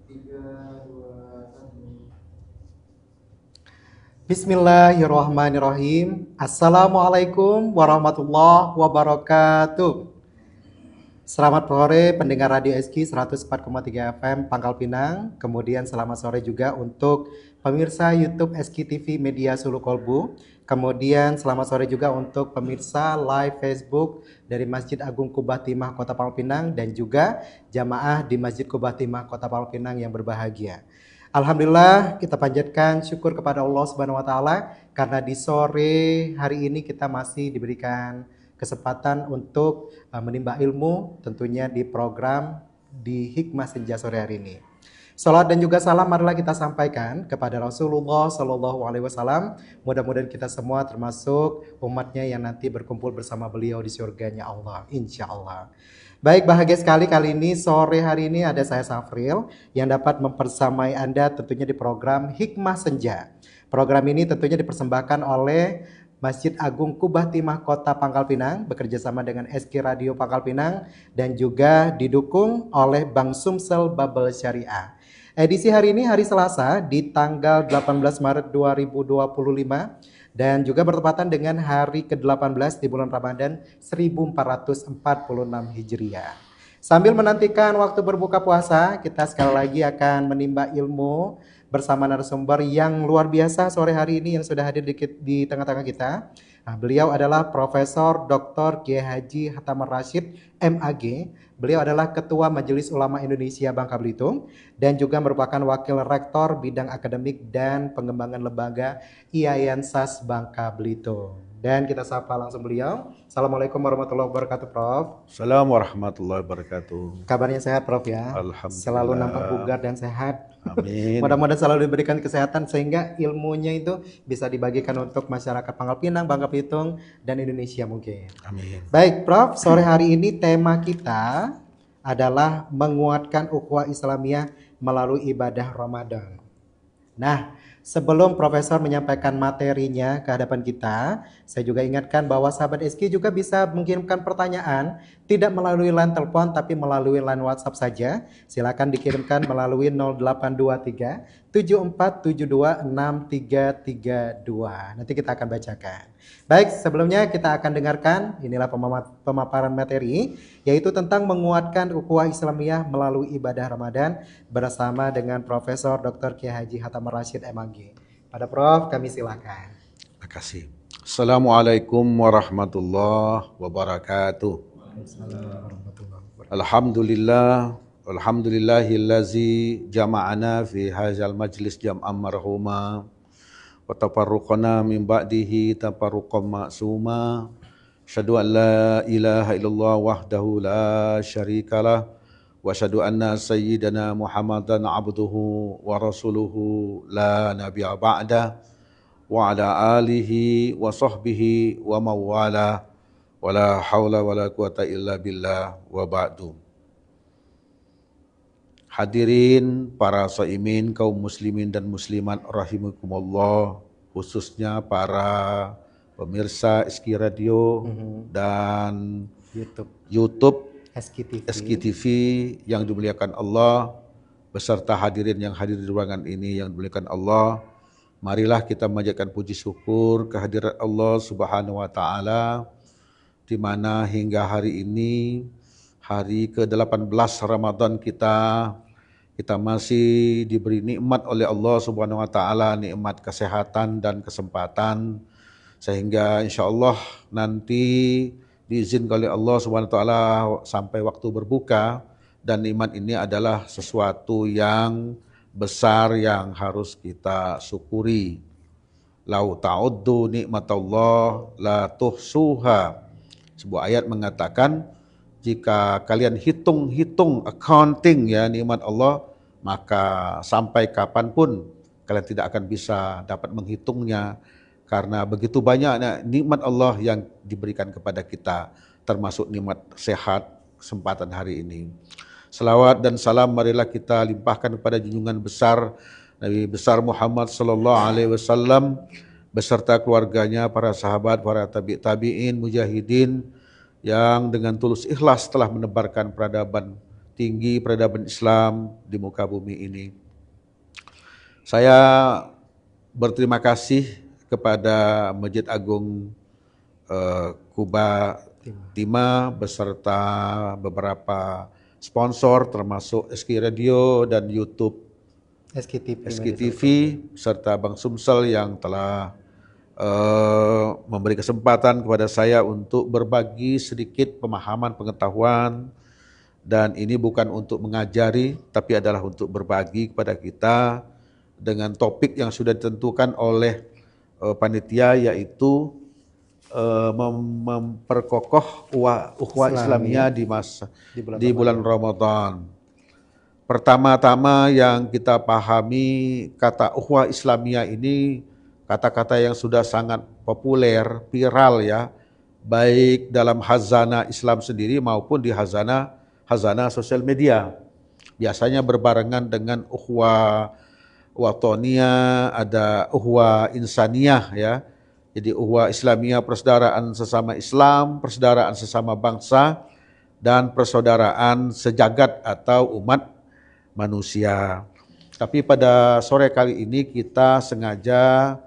Tiga, dua, satu. Bismillahirrahmanirrahim. Assalamualaikum warahmatullahi wabarakatuh. Selamat sore pendengar Radio SQ 104,3 FM Pangkal Pinang. Kemudian selamat sore juga untuk pemirsa YouTube SQ TV Media Sulu Kolbu. Kemudian selamat sore juga untuk pemirsa live Facebook dari Masjid Agung Kubah Timah Kota Pangkal Pinang dan juga jamaah di Masjid Kubah Timah Kota Pangkal Pinang yang berbahagia. Alhamdulillah kita panjatkan syukur kepada Allah Subhanahu wa taala karena di sore hari ini kita masih diberikan kesempatan untuk menimba ilmu tentunya di program di Hikmah Senja sore hari ini. Salat dan juga salam marilah kita sampaikan kepada Rasulullah Shallallahu Alaihi Wasallam. Mudah-mudahan kita semua termasuk umatnya yang nanti berkumpul bersama beliau di surganya Allah, insya Allah. Baik, bahagia sekali kali ini sore hari ini ada saya Safril yang dapat mempersamai Anda tentunya di program Hikmah Senja. Program ini tentunya dipersembahkan oleh Masjid Agung Kubah Timah Kota Pangkal Pinang bekerja sama dengan SK Radio Pangkal Pinang dan juga didukung oleh Bank Sumsel Babel Syariah. Edisi hari ini hari Selasa di tanggal 18 Maret 2025 dan juga bertepatan dengan hari ke-18 di bulan Ramadan 1446 Hijriah. Sambil menantikan waktu berbuka puasa, kita sekali lagi akan menimba ilmu bersama narasumber yang luar biasa sore hari ini yang sudah hadir di tengah-tengah kita. Nah, beliau adalah Profesor Dr. Kiai Haji Hatamar Rasyid MAG. Beliau adalah Ketua Majelis Ulama Indonesia Bangka Belitung dan juga merupakan Wakil Rektor Bidang Akademik dan Pengembangan Lembaga IAIN SAS Bangka Belitung. Dan kita sapa langsung beliau. Assalamualaikum warahmatullahi wabarakatuh, Prof. Assalamualaikum warahmatullahi wabarakatuh. Kabarnya sehat, Prof ya? Alhamdulillah. Selalu nampak bugar dan sehat. Amin. Mudah-mudahan selalu diberikan kesehatan sehingga ilmunya itu bisa dibagikan untuk masyarakat Pangkal Pinang, Bangka Belitung, dan Indonesia mungkin. Amin. Baik, Prof. Sore hari ini tema kita adalah menguatkan ukhuwah Islamiyah melalui ibadah Ramadan. Nah, sebelum Profesor menyampaikan materinya ke hadapan kita, saya juga ingatkan bahwa sahabat SQ juga bisa mengirimkan pertanyaan tidak melalui line telepon tapi melalui line WhatsApp saja. Silakan dikirimkan melalui 0823 7472 6332. Nanti kita akan bacakan. Baik, sebelumnya kita akan dengarkan inilah pemaparan materi yaitu tentang menguatkan ukhuwah Islamiyah melalui ibadah Ramadan bersama dengan Profesor Dr. Kiai Haji Hatamar Rasyid MAG. Pada Prof, kami silakan. Terima kasih. Assalamualaikum warahmatullahi wabarakatuh. Alhamdulillah, alhamdulillahillazi jama'ana fi hadzal majlis jam'an marhuma wa tafarruqana min ba'dihi tafarruqan ma'suma. Asyhadu an la ilaha illallah wahdahu la syarikalah wa asyhadu anna sayyidana Muhammadan abduhu wa rasuluhu la nabiyya ba'da wa ala alihi wa sahbihi wa mawala wa la hawla wa la quwata illa billah wa ba'du. Hadirin para shaimin kaum muslimin dan muslimat rahimakumullah, khususnya para pemirsa SQ Radio dan YouTube SQ TV yang dimuliakan Allah, beserta hadirin yang hadir di ruangan ini yang dimuliakan Allah. Marilah kita memanjatkan puji syukur kehadirat Allah Subhanahu wa taala di mana hingga hari ini hari ke-18 Ramadan kita masih diberi nikmat oleh Allah Subhanahu wa taala, nikmat kesehatan dan kesempatan, sehingga insyaallah nanti diizinkan oleh Allah Subhanahu wa taala sampai waktu berbuka, dan nikmat ini adalah sesuatu yang besar yang harus kita syukuri. Lau ta'uddu nikmatallah la tuhsuha. Sebuah ayat mengatakan jika kalian hitung accounting ya nikmat Allah, maka sampai kapanpun kalian tidak akan bisa dapat menghitungnya, karena begitu banyaknya nikmat Allah yang diberikan kepada kita, termasuk nikmat sehat kesempatan hari ini. Selawat dan salam marilah kita limpahkan kepada junjungan besar Nabi besar Muhammad sallallahu alaihi wasallam beserta keluarganya, para sahabat, para tabi'in, mujahidin yang dengan tulus ikhlas telah menebarkan peradaban tinggi peradaban Islam di muka bumi ini. Saya berterima kasih kepada Masjid Agung Kuba Timah beserta beberapa sponsor termasuk SK Radio dan YouTube SKTV serta Bang Sumsel yang telah memberi kesempatan kepada saya untuk berbagi sedikit pemahaman pengetahuan, dan ini bukan untuk mengajari tapi adalah untuk berbagi kepada kita dengan topik yang sudah ditentukan oleh panitia, yaitu memperkokoh ukhuwah Islamiyah di bulan Ramadan. Pertama-tama yang kita pahami kata ukhuwah Islamiyah ini kata-kata yang sudah sangat populer, viral ya, baik dalam hazana Islam sendiri maupun di hazana sosial media. Biasanya berbarengan dengan ukhuwah watoniyah, ada ukhuwah insaniyah ya. Jadi ukhuwah Islamiyah, persaudaraan sesama Islam, persaudaraan sesama bangsa, dan persaudaraan sejagat atau umat manusia. Tapi pada sore kali ini kita sengaja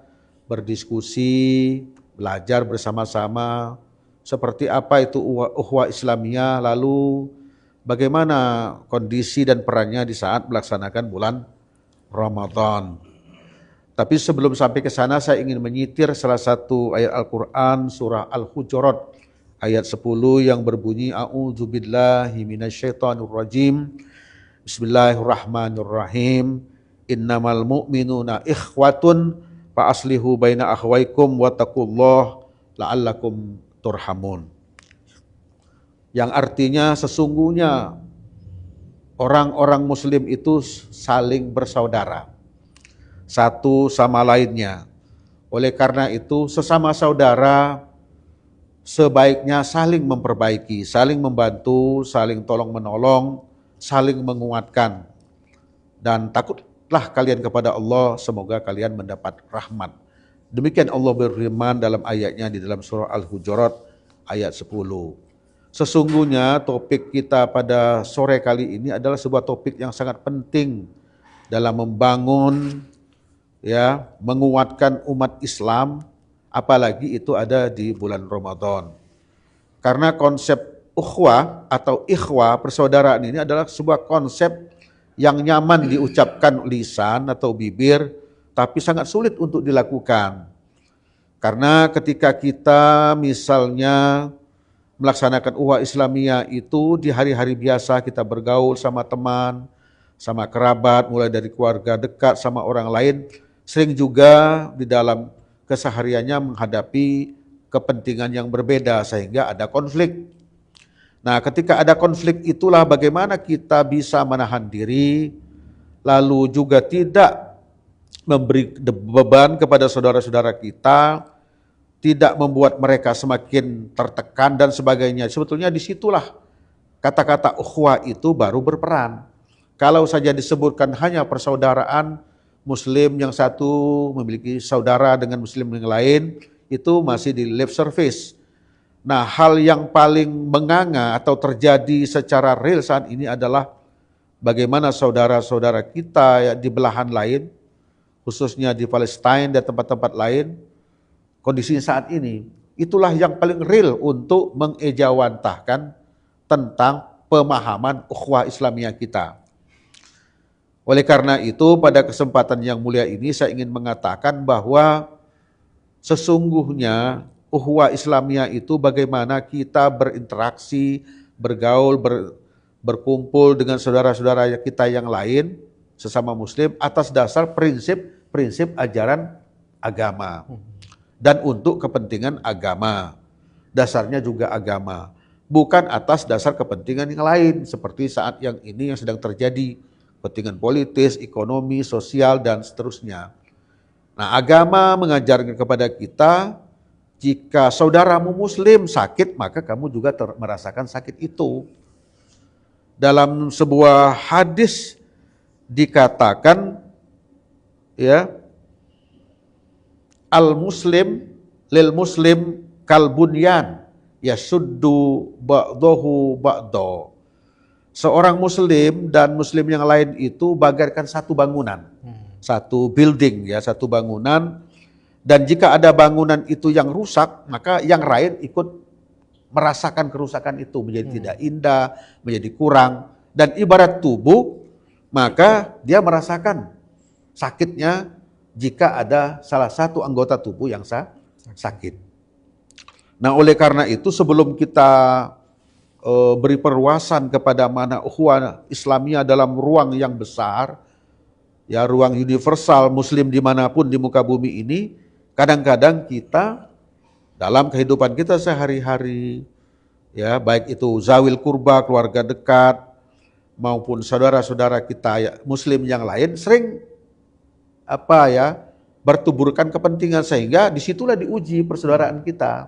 berdiskusi, belajar bersama-sama seperti apa itu ukhuwah Islamiyah, lalu bagaimana kondisi dan perannya di saat melaksanakan bulan Ramadan. Tapi sebelum sampai ke sana saya ingin menyitir salah satu ayat Al-Quran surah Al-Hujurat ayat 10 yang berbunyi A'udzubillahi minasyaitonirrajim. Bismillahirrahmanirrahim. Innamal mu'minuna ikhwatun fa aslihu baina akhwaikum wattaqullah la'allakum turhamun. Yang artinya sesungguhnya orang-orang muslim itu saling bersaudara satu sama lainnya. Oleh karena itu sesama saudara sebaiknya saling memperbaiki, saling membantu, saling tolong menolong, saling menguatkan. Dan takutlah kalian kepada Allah, semoga kalian mendapat rahmat. Demikian Allah berfirman dalam ayatnya di dalam surah Al-Hujurat ayat 10. Sesungguhnya topik kita pada sore kali ini adalah sebuah topik yang sangat penting dalam membangun, ya, menguatkan umat Islam, apalagi itu ada di bulan Ramadan. Karena konsep ukhuwah atau ikhwah, persaudaraan ini adalah sebuah konsep yang nyaman diucapkan lisan atau bibir, tapi sangat sulit untuk dilakukan. Karena ketika kita misalnya melaksanakan ukhuwah Islamiyah itu di hari-hari biasa kita bergaul sama teman, sama kerabat, mulai dari keluarga dekat sama orang lain, sering juga di dalam kesehariannya menghadapi kepentingan yang berbeda sehingga ada konflik. Nah, ketika ada konflik itulah bagaimana kita bisa menahan diri, lalu juga tidak memberi beban kepada saudara-saudara kita, tidak membuat mereka semakin tertekan dan sebagainya. Sebetulnya disitulah kata-kata ukhuwah itu baru berperan. Kalau saja disebutkan hanya persaudaraan, Muslim yang satu memiliki saudara dengan Muslim yang lain, itu masih di lip service. Nah, hal yang paling menganga atau terjadi secara real saat ini adalah bagaimana saudara-saudara kita ya, di belahan lain, khususnya di Palestina dan tempat-tempat lain, kondisinya saat ini, itulah yang paling real untuk mengejawantahkan tentang pemahaman ukhuwah Islamiyah kita. Oleh karena itu, pada kesempatan yang mulia ini saya ingin mengatakan bahwa sesungguhnya ukhuwah Islamiyah itu bagaimana kita berinteraksi, bergaul, berkumpul dengan saudara-saudara kita yang lain, sesama muslim, atas dasar prinsip ajaran agama. Dan untuk kepentingan agama, dasarnya juga agama. Bukan atas dasar kepentingan yang lain, seperti saat yang ini yang sedang terjadi, kepentingan politis, ekonomi, sosial, dan seterusnya. Nah, agama mengajarkan kepada kita, jika saudaramu muslim sakit, maka kamu juga merasakan sakit itu. Dalam sebuah hadis dikatakan, ya, al-muslim lil muslim kal bunyan yasuddu ba'dahu ba'da. seorang muslim dan muslim yang lain itu bagaikan satu bangunan, satu building ya, satu bangunan. Dan jika ada bangunan itu yang rusak, maka yang lain ikut merasakan kerusakan itu, menjadi tidak indah, menjadi kurang. Dan ibarat tubuh, maka dia merasakan sakitnya jika ada salah satu anggota tubuh yang sakit. Nah, oleh karena itu sebelum kita beri perluasan kepada mana ukhuwah Islamiyah dalam ruang yang besar, ya ruang universal muslim dimanapun di muka bumi ini, kadang-kadang kita dalam kehidupan kita sehari-hari, ya baik itu zawil kurba, keluarga dekat, maupun saudara-saudara kita ya, muslim yang lain sering bertuburkan kepentingan, sehingga disitulah diuji persaudaraan kita.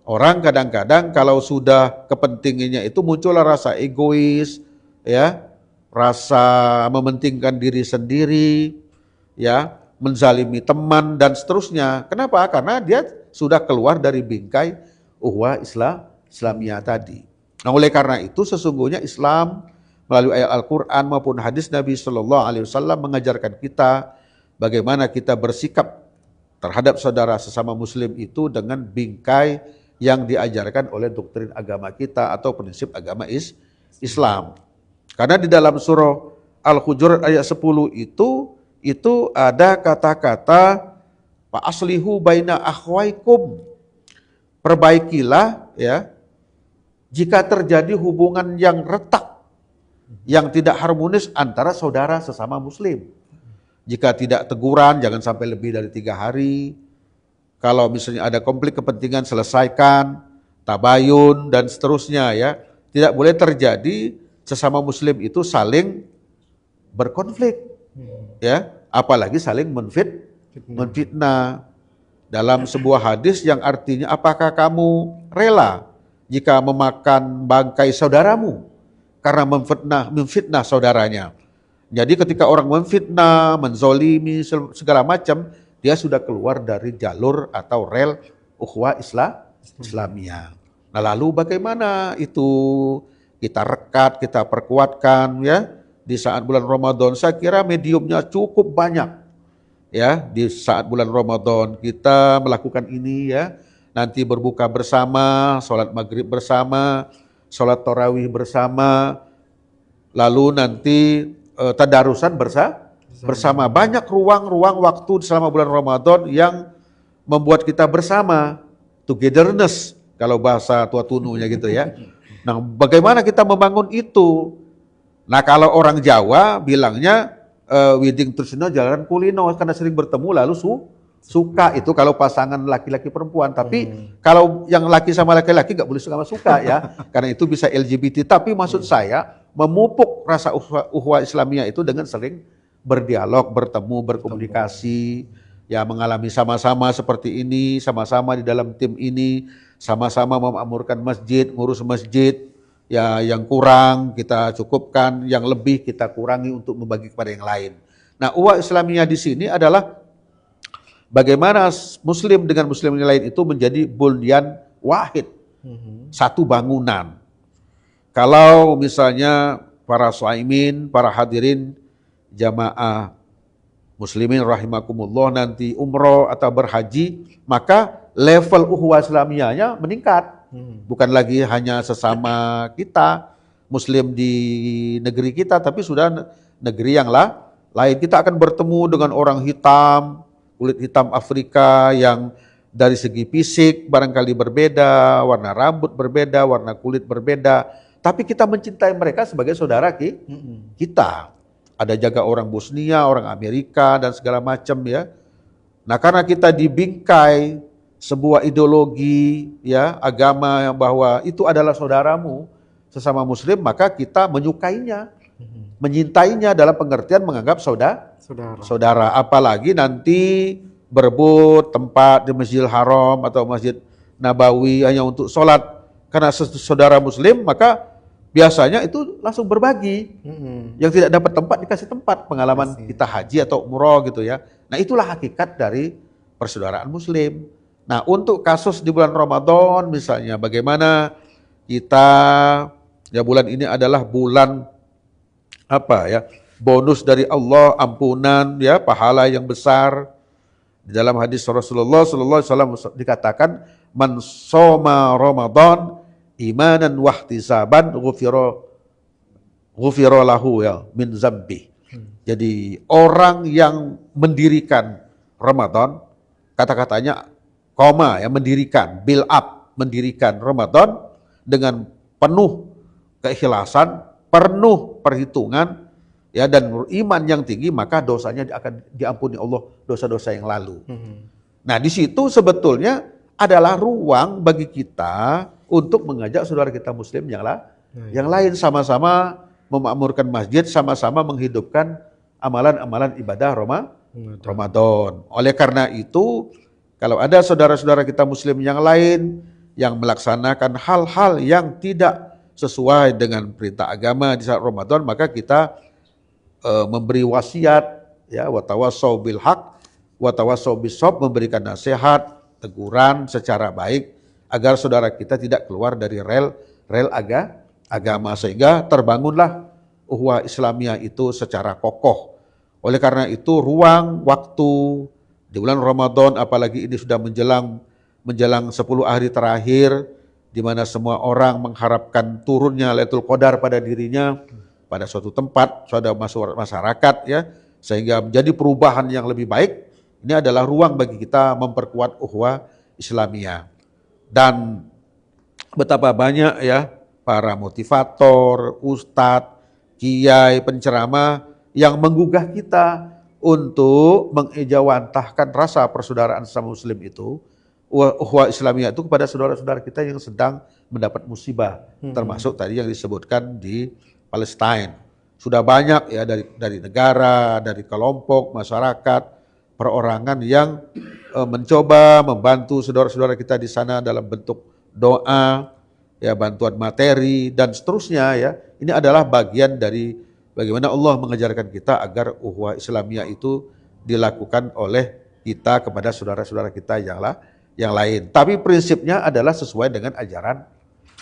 Orang kadang-kadang kalau sudah kepentingannya itu muncullah rasa egois, ya, rasa mementingkan diri sendiri, ya, menzalimi teman dan seterusnya. Kenapa? Karena dia sudah keluar dari bingkai ukhuwah Islamiyah tadi. Nah, oleh karena itu sesungguhnya Islam melalui ayat Al-Quran maupun hadis Nabi Shallallahu Alaihi Wasallam mengajarkan kita bagaimana kita bersikap terhadap saudara sesama muslim itu dengan bingkai yang diajarkan oleh doktrin agama kita atau prinsip agama Islam. Karena di dalam surah Al-Hujurat ayat 10 itu ada kata-kata fa aslihu baina akhwaikum. Perbaikilah ya jika terjadi hubungan yang retak, yang tidak harmonis antara saudara sesama muslim. Jika tidak teguran, jangan sampai lebih dari 3 hari. Kalau misalnya ada konflik kepentingan, selesaikan, tabayun dan seterusnya ya. Tidak boleh terjadi sesama muslim itu saling berkonflik, ya, apalagi saling menfitnah. Dalam sebuah hadis yang artinya, apakah kamu rela jika memakan bangkai saudaramu karena memfitnah saudaranya? Jadi ketika orang memfitnah, menzolimi segala macam, dia sudah keluar dari jalur atau rel ukhuwah Islamiyah. Nah, lalu bagaimana itu kita rekat, kita perkuatkan ya di saat bulan Ramadan. Saya kira mediumnya cukup banyak ya di saat bulan Ramadan kita melakukan ini ya. Nanti berbuka bersama, sholat maghrib bersama, sholat tarawih bersama, lalu nanti tadarusan bersama. Banyak ruang-ruang waktu selama bulan Ramadan yang membuat kita bersama, togetherness kalau bahasa tua tununya gitu ya. Nah, bagaimana kita membangun itu? Nah, kalau orang Jawa bilangnya widing tresna jalan kulino, karena sering bertemu lalu suka itu kalau pasangan laki-laki perempuan. Tapi kalau yang laki sama laki-laki nggak boleh suka ya, karena itu bisa LGBT. Tapi maksud saya memupuk rasa ukhuwah Islamiyah itu dengan sering berdialog, bertemu, berkomunikasi, ya mengalami sama-sama seperti ini, sama-sama di dalam tim ini, sama-sama memakmurkan masjid, ngurus masjid, ya yang kurang kita cukupkan, yang lebih kita kurangi untuk membagi kepada yang lain. Nah, ukhuwah Islamiyah di sini adalah bagaimana muslim dengan muslim yang lain itu menjadi bunyan wahid, satu bangunan. Kalau misalnya para shaimin, para hadirin jamaah muslimin rahimakumullah nanti umroh atau berhaji, maka level ukhuwah Islamiyahnya meningkat. Bukan lagi hanya sesama kita, muslim di negeri kita, tapi sudah negeri yang lain. Kita akan bertemu dengan orang hitam, kulit hitam Afrika yang dari segi fisik barangkali berbeda, warna rambut berbeda, warna kulit berbeda, tapi kita mencintai mereka sebagai saudara kita. Ada jaga orang Bosnia, orang Amerika dan segala macam ya. Nah, karena kita dibingkai sebuah ideologi ya agama yang bahwa itu adalah saudaramu sesama muslim, maka kita menyukainya, menyintainya dalam pengertian menganggap saudara. Apalagi nanti berebut tempat di Masjidil Haram atau Masjid Nabawi hanya untuk sholat karena saudara muslim, maka biasanya itu langsung berbagi. Yang tidak dapat tempat dikasih tempat, pengalaman kita haji atau umroh gitu ya. Nah, itulah hakikat dari persaudaraan muslim. Nah, untuk kasus di bulan Ramadan misalnya bagaimana kita Ya, bulan ini adalah bulan apa ya? Bonus dari Allah, ampunan ya, pahala yang besar. Di dalam hadis Rasulullah sallallahu alaihi wasallam dikatakan, "Man shoma Ramadan imanan wahtisaban ghufira lahu ya min zambi." Jadi orang yang mendirikan Ramadan, kata-katanya koma ya, mendirikan, build up, mendirikan Ramadan dengan penuh keikhlasan, penuh perhitungan ya, dan iman yang tinggi, maka dosanya akan diampuni Allah, dosa-dosa yang lalu. Nah, di situ sebetulnya adalah ruang bagi kita untuk mengajak saudara kita muslim yang lain sama-sama memakmurkan masjid, sama-sama menghidupkan amalan-amalan ibadah Ramadan. Oleh karena itu, kalau ada saudara-saudara kita muslim yang lain yang melaksanakan hal-hal yang tidak sesuai dengan perintah agama di saat Ramadan, maka kita memberi wasiat ya, watawasau bil haq, watawasau bis shob, memberikan nasihat, teguran secara baik agar saudara kita tidak keluar dari rel agama, sehingga terbangunlah ukhuwah Islamiyah itu secara kokoh. Oleh karena itu, ruang waktu di bulan Ramadan, apalagi ini sudah menjelang 10 hari terakhir, di mana semua orang mengharapkan turunnya Lailatul Qadar pada dirinya, pada suatu tempat, pada masyarakat ya, sehingga menjadi perubahan yang lebih baik. Ini adalah ruang bagi kita memperkuat ukhuwah Islamiyah. Dan betapa banyak ya para motivator, ustadz, kiai, penceramah yang menggugah kita untuk mengejawantahkan rasa persaudaraan sesama muslim itu, ukhuwah Islamiyah itu, kepada saudara-saudara kita yang sedang mendapat musibah, termasuk tadi yang disebutkan di Palestina. Sudah banyak ya dari negara, dari kelompok masyarakat, perorangan yang mencoba membantu saudara-saudara kita di sana dalam bentuk doa, ya, bantuan materi dan seterusnya ya. Ini adalah bagian dari bagaimana Allah mengajarkan kita agar ukhuwah Islamiyah itu dilakukan oleh kita kepada saudara-saudara kita yang lain. Tapi prinsipnya adalah sesuai dengan ajaran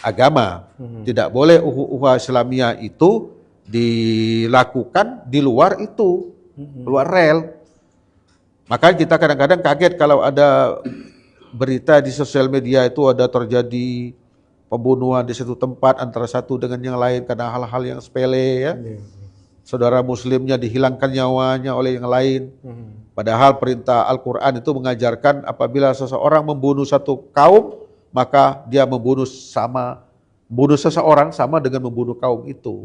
agama. Tidak boleh ukhuwah Islamiyah itu dilakukan di luar itu, luar rel. Maka kita kadang-kadang kaget kalau ada berita di sosial media itu ada terjadi pembunuhan di satu tempat antara satu dengan yang lain karena hal-hal yang sepele ya. Saudara muslimnya dihilangkan nyawanya oleh yang lain. Padahal perintah Al-Quran itu mengajarkan apabila seseorang membunuh satu kaum, maka dia membunuh seseorang sama dengan membunuh kaum itu.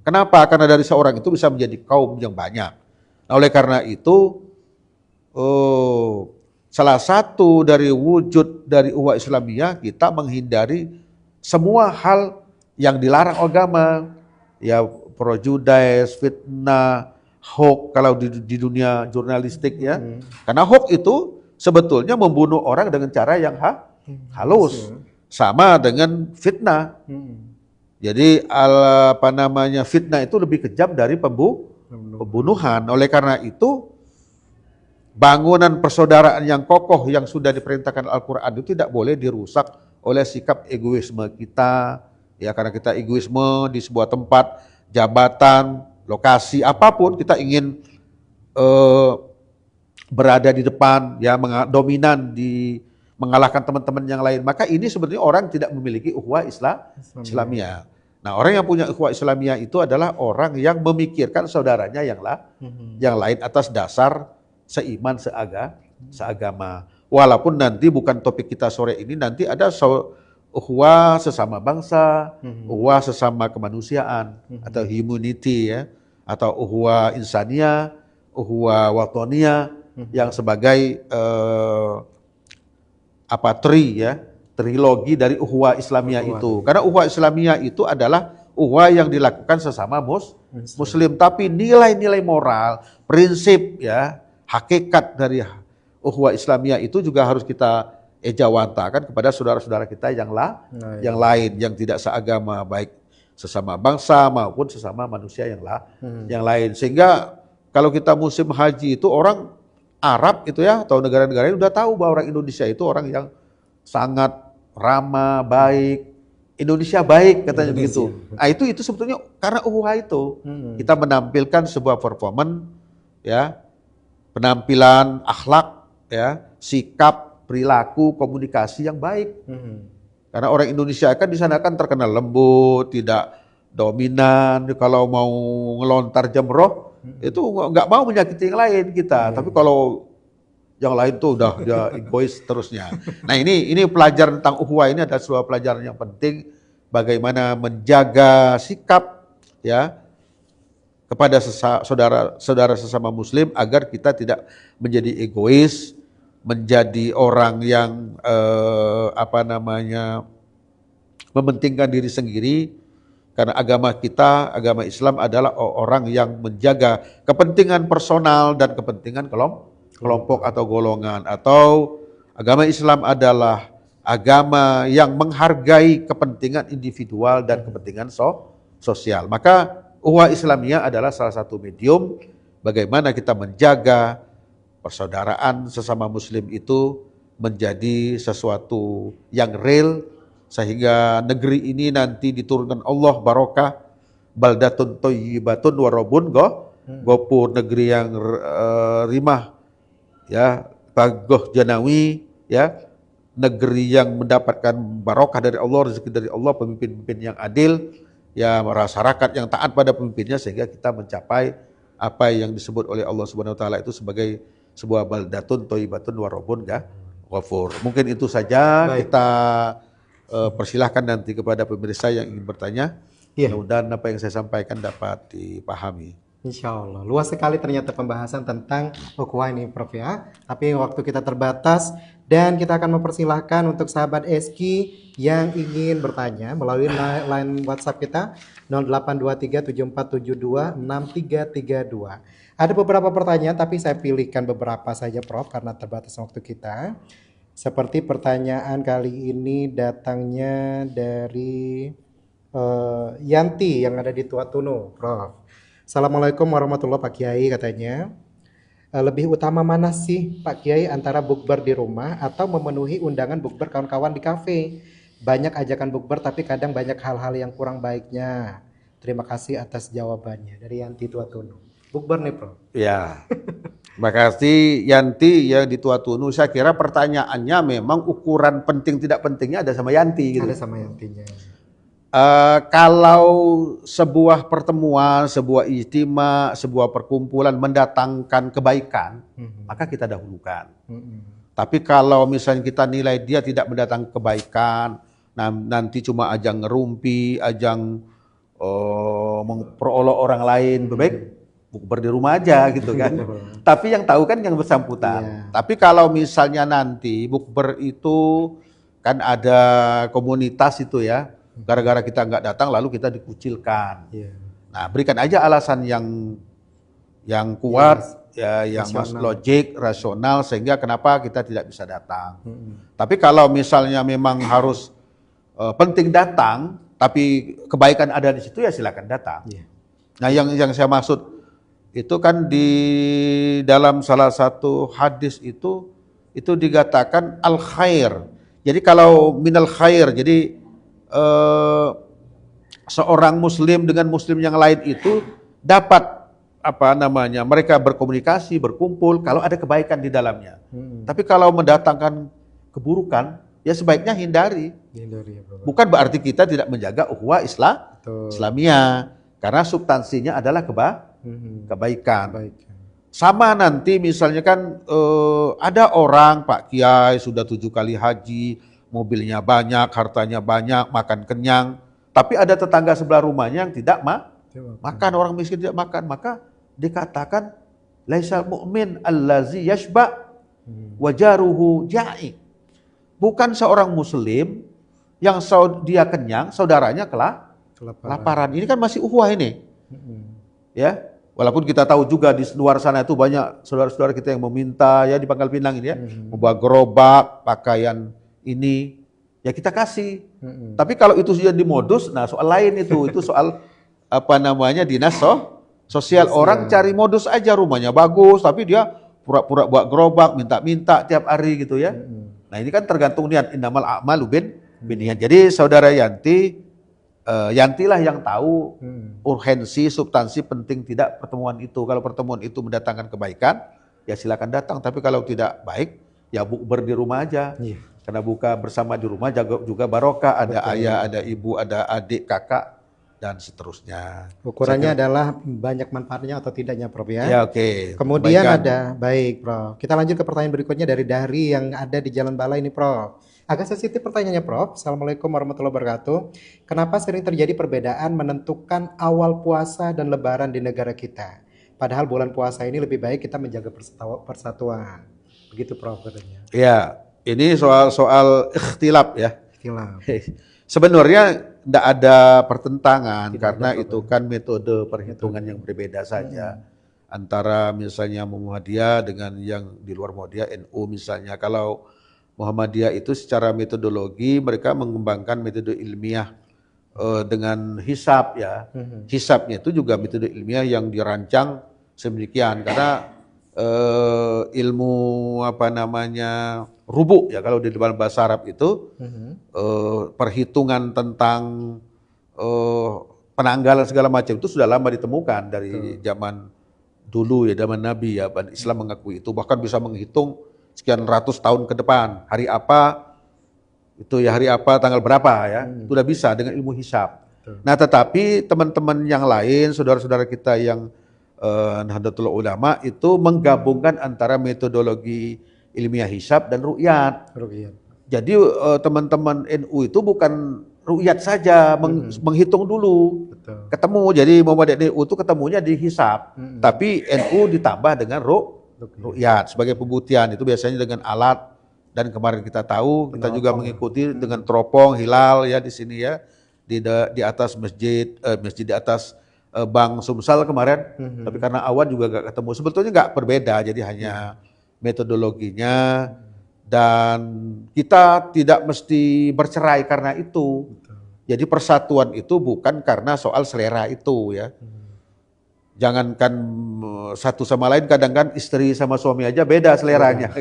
Kenapa? Karena dari seorang itu bisa menjadi kaum yang banyak. Nah, oleh karena itu, salah satu dari wujud dari ukhuwah Islamiyah, kita menghindari semua hal yang dilarang agama, ya, prejudice, fitnah, hoax kalau di dunia jurnalistik ya. Karena hoax itu sebetulnya membunuh orang dengan cara yang halus, sama dengan fitnah. Jadi fitnah itu lebih kejam dari pembunuhan. Oleh karena itu, bangunan persaudaraan yang kokoh yang sudah diperintahkan Al-Quran itu tidak boleh dirusak oleh sikap egoisme kita, ya, karena kita egoisme di sebuah tempat, jabatan, lokasi, apapun kita ingin berada di depan, ya, dominan, mengalahkan teman-teman yang lain. Maka ini sebetulnya orang tidak memiliki ukhuwah Islamiyah. Nah, orang yang punya ukhuwah Islamiyah itu adalah orang yang memikirkan saudaranya yang lain atas dasar seiman, seagama. Walaupun nanti bukan topik kita sore ini, nanti ada ukhuwah sesama bangsa, ukhuwah sesama kemanusiaan atau humanity ya, atau ukhuwah insaniyah, ukhuwah watoniyah yang sebagai trilogi dari ukhuwah Islamiyah itu. Karena ukhuwah Islamiyah itu adalah ukhuwah yang dilakukan sesama muslim, tapi nilai-nilai moral, prinsip ya, hakikat dari ukhuwah Islamiyah itu juga harus kita ejawantakan kepada saudara-saudara kita yang lain, yang tidak seagama, baik sesama bangsa maupun sesama manusia yang lain. Sehingga kalau kita musim haji itu, orang Arab itu ya, atau negara-negara ini udah tahu bahwa orang Indonesia itu orang yang sangat ramah, baik, Indonesia baik katanya Indonesia. begitu. Nah, itu sebetulnya karena ukhuwah itu. Mm-mm. Kita menampilkan sebuah performan ya, penampilan akhlak ya, sikap, perilaku, komunikasi yang baik. Mm-mm. Karena orang Indonesia kan di sana kan terkenal lembut, tidak dominan. Kalau mau ngelontar jamroh itu nggak mau menyakiti yang lain kita. Tapi kalau yang lain tuh udah dia egois terusnya. Nah ini pelajaran tentang ukhuwah ini adalah sebuah pelajaran yang penting bagaimana menjaga sikap ya kepada saudara sesama Muslim agar kita tidak menjadi egois, menjadi orang yang mementingkan diri sendiri. Karena agama kita, agama Islam adalah orang yang menjaga kepentingan personal dan kepentingan kelompok atau golongan. Atau agama Islam adalah agama yang menghargai kepentingan individual dan kepentingan sosial. Maka ukhuwah Islamiyah adalah salah satu medium bagaimana kita menjaga persaudaraan sesama Muslim itu menjadi sesuatu yang real, sehingga negeri ini nanti diturunkan Allah barokah, baldatun thayyibatun warabun gopur, negeri yang rimah ya, bagoh janawi ya, negeri yang mendapatkan barokah dari Allah, rezeki dari Allah, pemimpin-pemimpin yang adil ya, masyarakat yang taat pada pemimpinnya, sehingga kita mencapai apa yang disebut oleh Allah Subhanahu wa taala itu sebagai sebuah baldatun thayyibatun warabun ghafur. Mungkin itu saja. Baik. Kita persilahkan nanti kepada pemirsa yang ingin bertanya. Iya. Mudah-mudahan apa yang saya sampaikan dapat dipahami. Insya Allah. Luas sekali ternyata pembahasan tentang ukhuwah ini Prof ya. Tapi waktu kita terbatas dan kita akan mempersilahkan untuk sahabat Eski yang ingin bertanya melalui line WhatsApp kita 082374726332. Ada beberapa pertanyaan tapi saya pilihkan beberapa saja Prof karena terbatas waktu kita. Seperti pertanyaan kali ini datangnya dari Yanti yang ada di Tuatunu, Prof. Assalamualaikum warahmatullahi Pak Kiai katanya. Lebih utama mana sih Pak Kiai antara bukber di rumah atau memenuhi undangan bukber kawan-kawan di kafe? Banyak ajakan bukber tapi kadang banyak hal-hal yang kurang baiknya. Terima kasih atas jawabannya dari Yanti Tuatunu. Bukber nih Prof. Ya. Terima kasih Yanti ya di Tuatunu. Saya kira pertanyaannya memang ukuran penting tidak pentingnya ada sama Yanti gitu. Ada sama Yantinya. Kalau sebuah pertemuan, sebuah ijtima, sebuah perkumpulan mendatangkan kebaikan, maka kita dahulukan. Tapi kalau misalnya kita nilai dia tidak mendatangkan kebaikan, nanti cuma ajang ngerumpi, ajang memperolok orang lain, baik bukber di rumah aja gitu kan. Tapi yang tahu kan yang bersangkutan. Tapi kalau misalnya nanti bukber itu kan ada komunitas itu ya, gara-gara kita nggak datang lalu kita dikucilkan. Nah berikan aja alasan yang kuat, yang logik, rasional, sehingga kenapa kita tidak bisa datang. Tapi kalau misalnya memang harus penting datang, tapi kebaikan ada di situ ya silakan datang. Nah yang saya maksud itu kan di dalam salah satu hadis itu dikatakan al khair. Jadi kalau minal khair, jadi seorang muslim dengan muslim yang lain itu dapat mereka berkomunikasi, berkumpul kalau ada kebaikan di dalamnya. Tapi kalau mendatangkan keburukan, ya sebaiknya hindari. Ya, Bro. Bukan berarti kita tidak menjaga ukhuwah Islamiyah, karena substansinya adalah kebaikan. Sama nanti misalnya kan ada orang Pak Kiai sudah 7 kali haji, mobilnya banyak, hartanya banyak, makan kenyang. Tapi ada tetangga sebelah rumahnya yang tidak makan, orang miskin tidak makan. Maka dikatakan laisal mu'min allazi yashba wajaruhu ja'i. Bukan seorang muslim yang dia kenyang, saudaranya kelaparan. Ini kan masih ukhuwah ini. Ya, walaupun kita tahu juga di luar sana itu banyak saudara-saudara kita yang meminta ya di Pangkal Pinang ini ya, membawa gerobak, pakaian ini ya kita kasih. Tapi kalau itu sudah dimodus, nah soal lain itu soal dinas sosial. Orang cari modus aja, rumahnya bagus tapi dia pura-pura bawa gerobak, minta-minta tiap hari gitu ya. Nah ini kan tergantung niat, innamal a'malu bimbingan. Jadi saudara Yanti, Yantilah yang tahu urgensi, substansi, penting tidak pertemuan itu. Kalau pertemuan itu mendatangkan kebaikan, ya silakan datang. Tapi kalau tidak baik, ya bukber di rumah aja. Iya. Karena buka bersama di rumah juga barokah. Ada ayah, ada ibu, ada adik, kakak, dan seterusnya. Ukurannya adalah banyak manfaatnya atau tidaknya, Prof ya. Ya, oke. Kemudian Kebaikan. baik, Prof. Kita lanjut ke pertanyaan berikutnya dari Dahri yang ada di Jalan Bala ini, Prof. Agak sensitif pertanyaannya, Prof. Assalamualaikum warahmatullahi wabarakatuh. Kenapa sering terjadi perbedaan menentukan awal puasa dan lebaran di negara kita? Padahal bulan puasa ini lebih baik kita menjaga persatuan. Begitu, Prof, katanya. Ya, ini soal ikhtilaf ya. Ikhtilaf. Sebenarnya tidak ada pertentangan Tidak karena ada itu kan metode perhitungan yang berbeda saja antara misalnya Muhammadiyah dengan yang di luar Muhammadiyah, NU misalnya. Kalau Muhammadiyah itu secara metodologi mereka mengembangkan metode ilmiah dengan hisab ya. Hisabnya itu juga metode ilmiah yang dirancang sedemikian karena ilmu apa namanya rubuk ya kalau di dalam bahasa Arab itu perhitungan tentang penanggalan segala macam itu sudah lama ditemukan dari zaman dulu ya, zaman Nabi ya. Islam mengakui itu, bahkan bisa menghitung sekian ratus tahun ke depan hari apa itu ya, hari apa tanggal berapa ya, sudah bisa dengan ilmu hisab. Nah tetapi teman-teman yang lain, saudara-saudara kita yang Nahdlatul Ulama itu menggabungkan antara metodologi ilmiah hisab dan ru'yat. Jadi teman-teman NU itu bukan ru'yat saja, menghitung dulu. Betul. Ketemu, jadi Muhammadiyah NU itu ketemunya di hisab. Tapi NU ditambah dengan ru'yat sebagai pembuktian. Itu biasanya dengan alat, dan kemarin kita tahu, kita juga mengikuti dengan teropong, hilal ya di sini ya. Di atas masjid di atas Bang Sumsal kemarin, tapi karena awan juga gak ketemu. Sebetulnya gak berbeda, jadi hanya metodologinya, dan kita tidak mesti bercerai karena itu. Jadi persatuan itu bukan karena soal selera itu ya. Jangankan satu sama lain, kadang kan istri sama suami aja beda seleranya.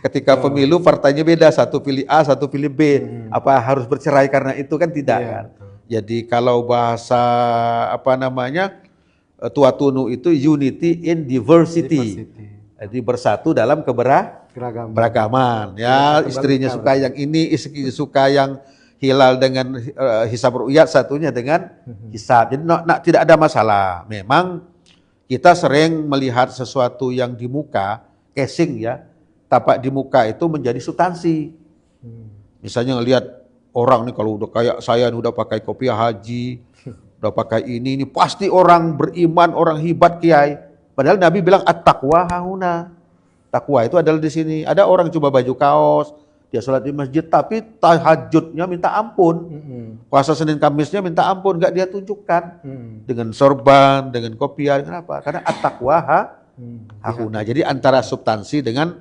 Ketika pemilu partainya beda, satu pilih A, satu pilih B. Apa harus bercerai karena itu kan tidak kan. Jadi kalau bahasa apa namanya Tuatunu itu unity in diversity. Jadi bersatu dalam keberagaman. Ya, istrinya suka yang ini, istri suka yang hilal dengan hisab ru'yat, satunya dengan hisab. Jadi tidak ada masalah. Memang kita sering melihat sesuatu yang di muka, casing ya, tapak di muka itu menjadi substansi. Misalnya ngelihat orang nih kalau udah kayak saya nih, udah pakai kopiah haji, udah pakai ini pasti orang beriman, orang hebat kiai. Padahal Nabi bilang at-taqwa hahuna. Takwa itu adalah di sini. Ada orang coba baju kaos, dia sholat di masjid tapi tahajudnya minta ampun. Puasa Senin Kamisnya minta ampun, enggak dia tunjukkan. Dengan sorban, dengan kopiah, dengan apa? Karena at-taqwa hahuna. Jadi antara substansi dengan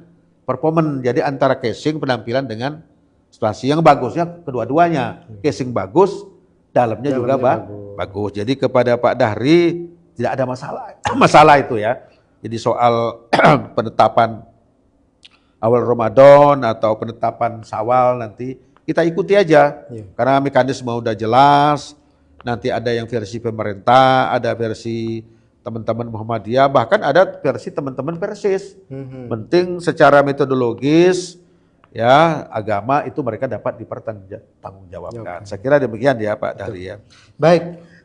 performance. Jadi antara casing penampilan dengan substansi. Yang bagusnya kedua-duanya. Casing bagus, dalamnya juga bagus. Jadi kepada Pak Dahri tidak ada masalah itu ya. Jadi soal penetapan awal Ramadan atau penetapan Syawal nanti kita ikuti aja. Karena mekanisme udah jelas. Nanti ada yang versi pemerintah, ada versi teman-teman Muhammadiyah, bahkan ada versi teman-teman Persis. Penting secara metodologis ya, agama itu mereka dapat dipertanggungjawabkan. Saya kira demikian ya Pak Dahri ya. Baik.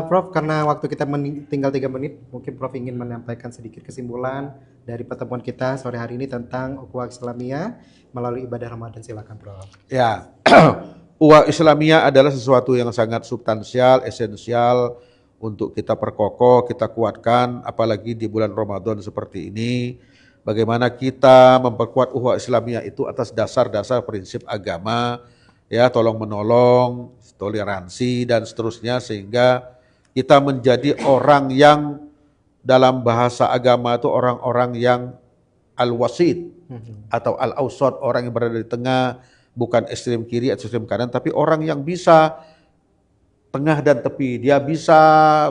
Prof, karena waktu kita tinggal 3 menit, mungkin Prof ingin menyampaikan sedikit kesimpulan dari pertemuan kita sore hari ini tentang ukhuwah Islamiyah melalui ibadah Ramadan. Silakan, Prof. Ya, ukhuwah Islamiyah adalah sesuatu yang sangat substansial, esensial untuk kita perkokoh, kita kuatkan, apalagi di bulan Ramadan seperti ini. Bagaimana kita memperkuat ukhuwah Islamiyah itu atas dasar-dasar prinsip agama, ya, tolong menolong, toleransi dan seterusnya, sehingga kita menjadi orang yang dalam bahasa agama itu orang-orang yang al-wasid atau al-awsat, orang yang berada di tengah, bukan ekstrem kiri atau ekstrem kanan, tapi orang yang bisa tengah dan tepi. Dia bisa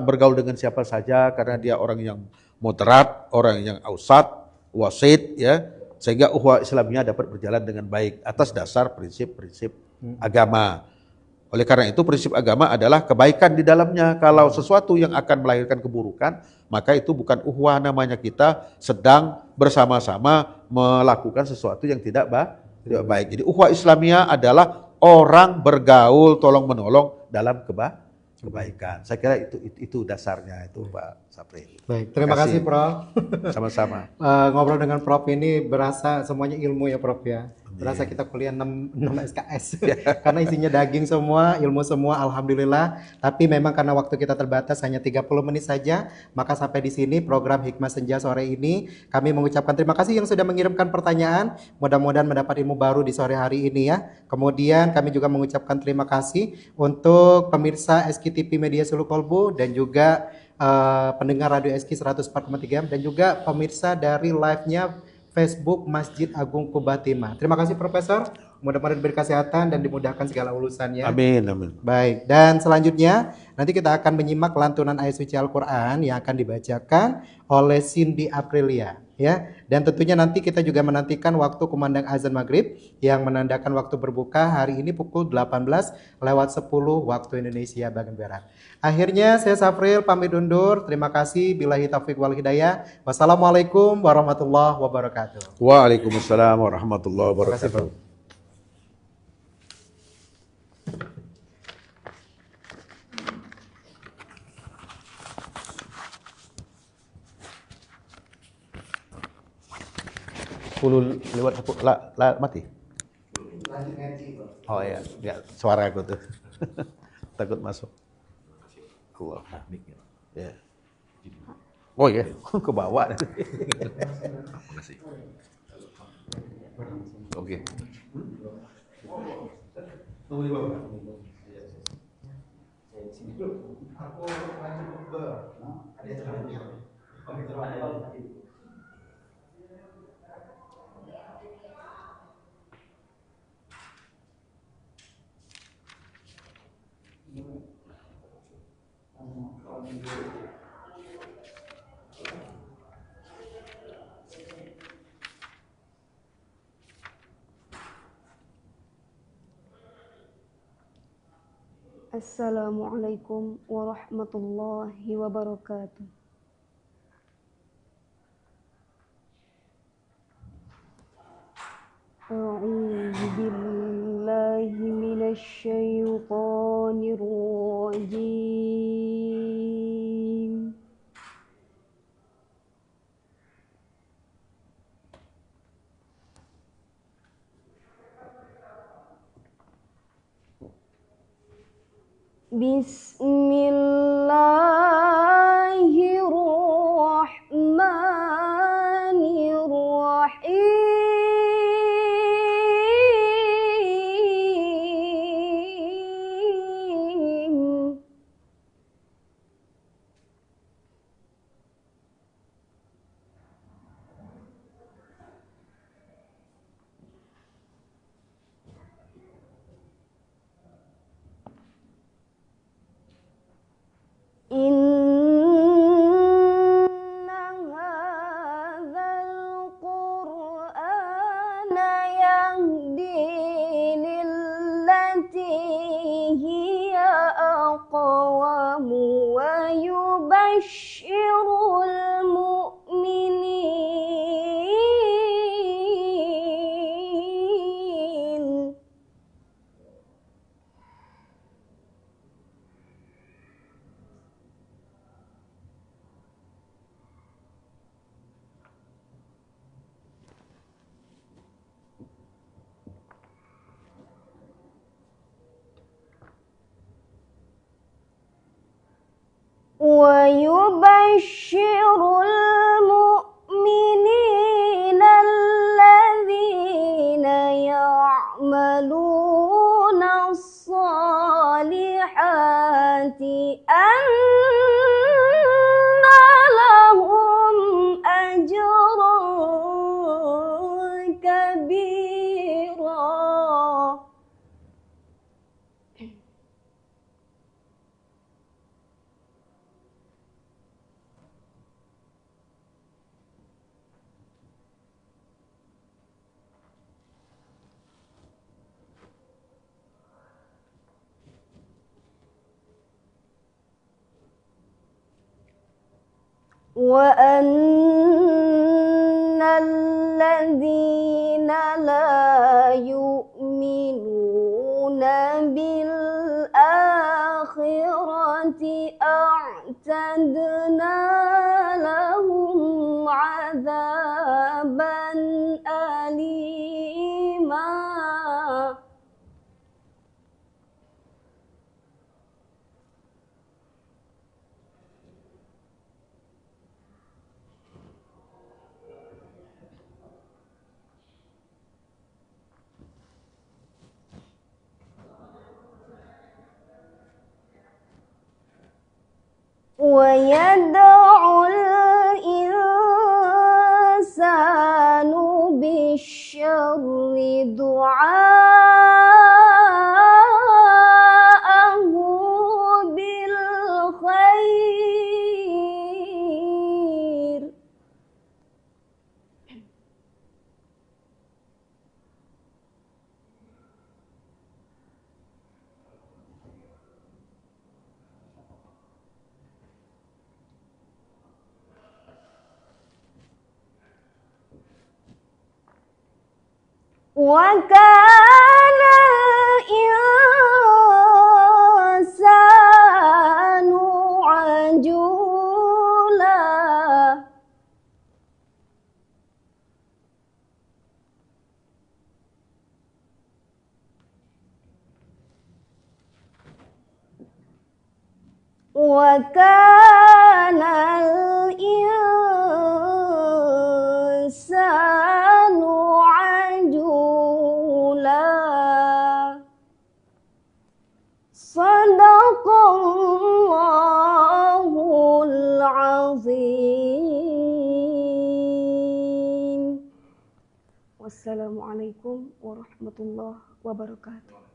bergaul dengan siapa saja karena dia orang yang moderat, orang yang awsat, wasid ya, sehingga ukhuwah Islamiyah dapat berjalan dengan baik atas dasar prinsip-prinsip agama. Oleh karena itu prinsip agama adalah kebaikan di dalamnya. Kalau sesuatu yang akan melahirkan keburukan, maka itu bukan uhwah, namanya kita sedang bersama-sama melakukan sesuatu yang tidak baik. Jadi uhwah Islamiyah adalah orang bergaul tolong menolong dalam kebaikan. Saya kira itu dasarnya itu Pak Sapri. Baik, terima kasih Prof. Sama-sama. Ngobrol dengan Prof ini berasa semuanya ilmu ya Prof ya. Berasa kita kuliah 6 SKS. Karena isinya daging semua, ilmu semua, alhamdulillah. Tapi memang karena waktu kita terbatas hanya 30 menit saja, maka sampai di sini program Hikmah Senja sore ini kami mengucapkan terima kasih yang sudah mengirimkan pertanyaan. Mudah-mudahan mendapat ilmu baru di sore hari ini ya. Kemudian kami juga mengucapkan terima kasih untuk pemirsa SKTV Media Sulu Kolbu dan juga pendengar Radio SK 104,3 dan juga pemirsa dari live-nya Facebook Masjid Agung Quba Timah. Terima kasih Profesor, mudah-mudahan diberi kesehatan dan dimudahkan segala urusannya. Amin, amin. Baik, dan selanjutnya nanti kita akan menyimak lantunan ayat suci Al-Quran yang akan dibacakan oleh Cindy Aprilia. Ya, dan tentunya nanti kita juga menantikan waktu kumandang azan maghrib yang menandakan waktu berbuka hari ini pukul 18:10 waktu Indonesia bagian barat. Akhirnya saya Safril pamit undur. Terima kasih. Billahi taufiq wal hidayah. Wassalamualaikum warahmatullahi wabarakatuh. Waalaikumsalam warahmatullahi wabarakatuh. Terima kasih, Bro. Lewat mati. Oh iya, ya suara aku tuh. Takut masuk. Allah. Ya. Oh iya, ke bawah. Makasih. Oke. Assalamualaikum warahmatullahi wabarakatuh. A'udzu billahi minasy syaithanir rajim. Bismillahirrahmanirrahim. Inna hadzal qur'ana yahdi lillati hiya aqwam wa yubashshirul mu'minin. ويبشر المؤمنين الذين يعملون الصالحات أن لهم أجرا كبيرا. وأن الذين لا يؤمنون بالآخرة أعتدنا لهم عذابا أليما. ويدعو الإنسان بالشر دعاءه بالخير. وكان الإنسان عجولا. وكان الإنسان عجولا. صدق الله العظيم. Wassalamualaikum warahmatullahi wabarakatuh.